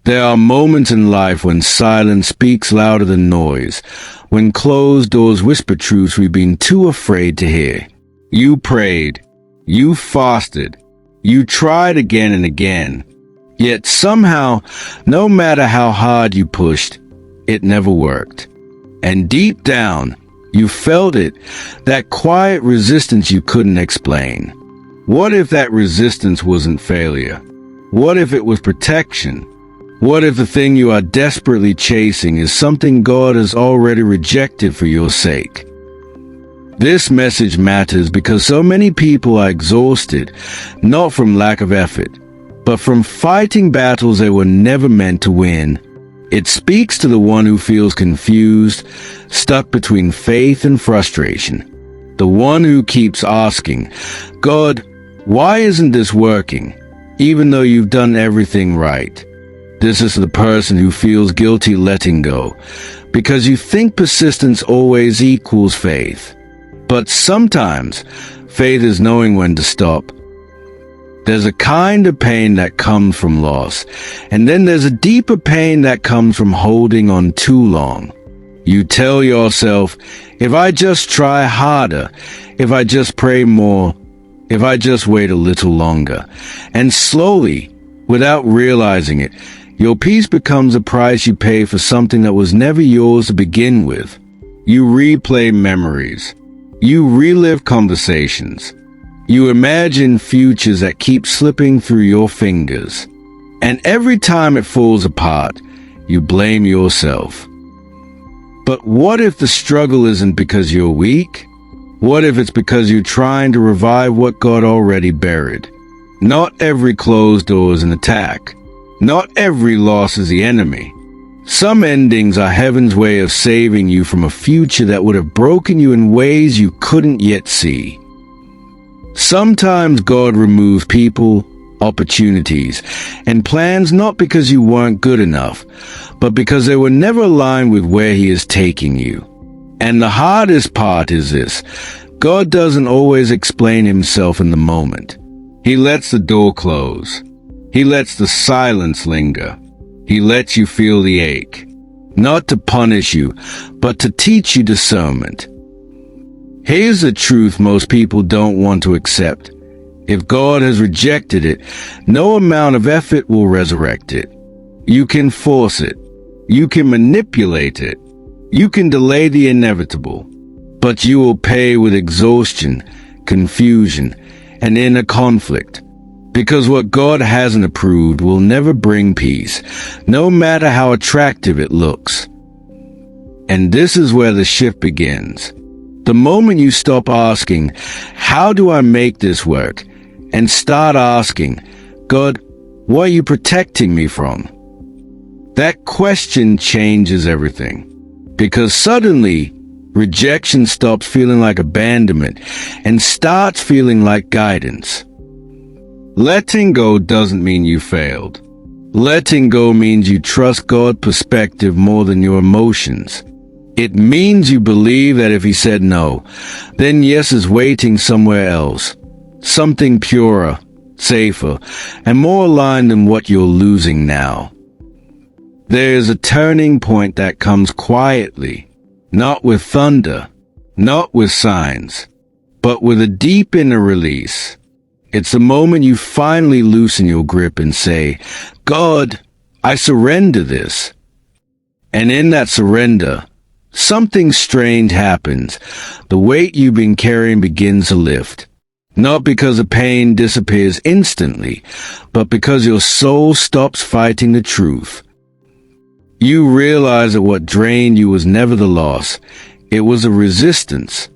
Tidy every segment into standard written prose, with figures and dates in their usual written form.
There are moments in life when silence speaks louder than noise, when closed doors whisper truths we've been too afraid to hear. You prayed, you fasted, you tried again and again, yet somehow, no matter how hard you pushed, it never worked. And deep down, you felt it, that quiet resistance you couldn't explain. What if that resistance wasn't failure? What if it was protection? What if the thing you are desperately chasing is something God has already rejected for your sake? This message matters because so many people are exhausted, not from lack of effort, but from fighting battles they were never meant to win. It speaks to the one who feels confused, stuck between faith and frustration. The one who keeps asking, God, why isn't this working, even though you've done everything right? This is the person who feels guilty letting go, because you think persistence always equals faith. But sometimes, faith is knowing when to stop. There's a kind of pain that comes from loss, and then there's a deeper pain that comes from holding on too long. You tell yourself, if I just try harder, if I just pray more, if I just wait a little longer, and slowly, without realizing it, your peace becomes a price you pay for something that was never yours to begin with. You replay memories. You relive conversations. You imagine futures that keep slipping through your fingers. And every time it falls apart, you blame yourself. But what if the struggle isn't because you're weak? What if it's because you're trying to revive what God already buried? Not every closed door is an attack. Not every loss is the enemy. Some endings are heaven's way of saving you from a future that would have broken you in ways you couldn't yet see. Sometimes God removes people, opportunities, and plans not because you weren't good enough, but because they were never aligned with where He is taking you. And the hardest part is this: God doesn't always explain Himself in the moment. He lets the door close. He lets the silence linger. He lets you feel the ache, not to punish you, but to teach you discernment. Here's the truth most people don't want to accept. If God has rejected it, no amount of effort will resurrect it. You can force it. You can manipulate it. You can delay the inevitable. But you will pay with exhaustion, confusion, and inner conflict. Because what God hasn't approved will never bring peace, no matter how attractive it looks. And this is where the shift begins. The moment you stop asking, how do I make this work? And start asking, God, what are you protecting me from? That question changes everything. Because suddenly, rejection stops feeling like abandonment and starts feeling like guidance. Letting go doesn't mean you failed. Letting go means you trust God's perspective more than your emotions. It means you believe that if He said no, then yes is waiting somewhere else. Something purer, safer, and more aligned than what you're losing now. There is a turning point that comes quietly, not with thunder, not with signs, but with a deep inner release. It's the moment you finally loosen your grip and say, God, I surrender this. And in that surrender, something strange happens. The weight you've been carrying begins to lift. Not because the pain disappears instantly, but because your soul stops fighting the truth. You realize that what drained you was never the loss. It was a resistance.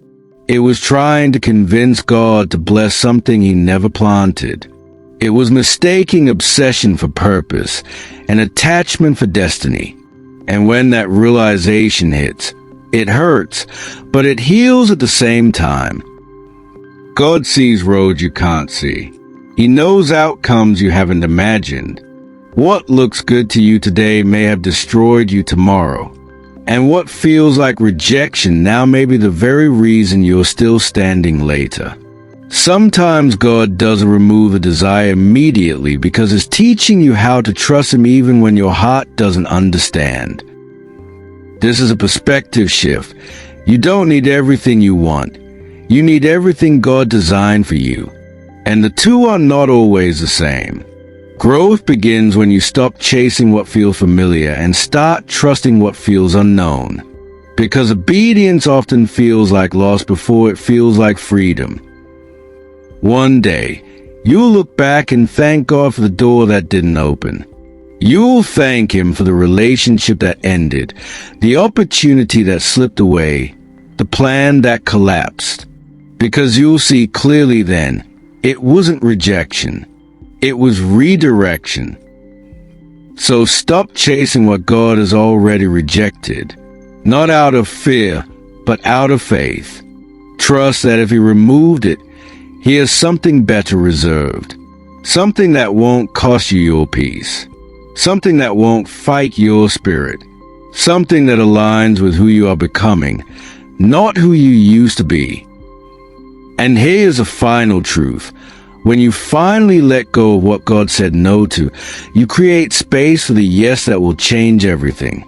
It was trying to convince God to bless something He never planted. It was mistaking obsession for purpose and attachment for destiny. And when that realization hits, it hurts, but it heals at the same time. God sees roads you can't see. He knows outcomes you haven't imagined. What looks good to you today may have destroyed you tomorrow. And what feels like rejection now may be the very reason you're still standing later. Sometimes God doesn't remove a desire immediately because it's teaching you how to trust Him even when your heart doesn't understand. This is a perspective shift. You don't need everything you want. You need everything God designed for you. And the two are not always the same. Growth begins when you stop chasing what feels familiar and start trusting what feels unknown. Because obedience often feels like loss before it feels like freedom. One day, you'll look back and thank God for the door that didn't open. You'll thank Him for the relationship that ended, the opportunity that slipped away, the plan that collapsed. Because you'll see clearly then, it wasn't rejection. It was redirection. So stop chasing what God has already rejected, not out of fear, but out of faith. Trust that if He removed it, He has something better reserved. Something that won't cost you your peace. Something that won't fight your spirit. Something that aligns with who you are becoming, not who you used to be. And here's a final truth. When you finally let go of what God said no to, you create space for the yes that will change everything.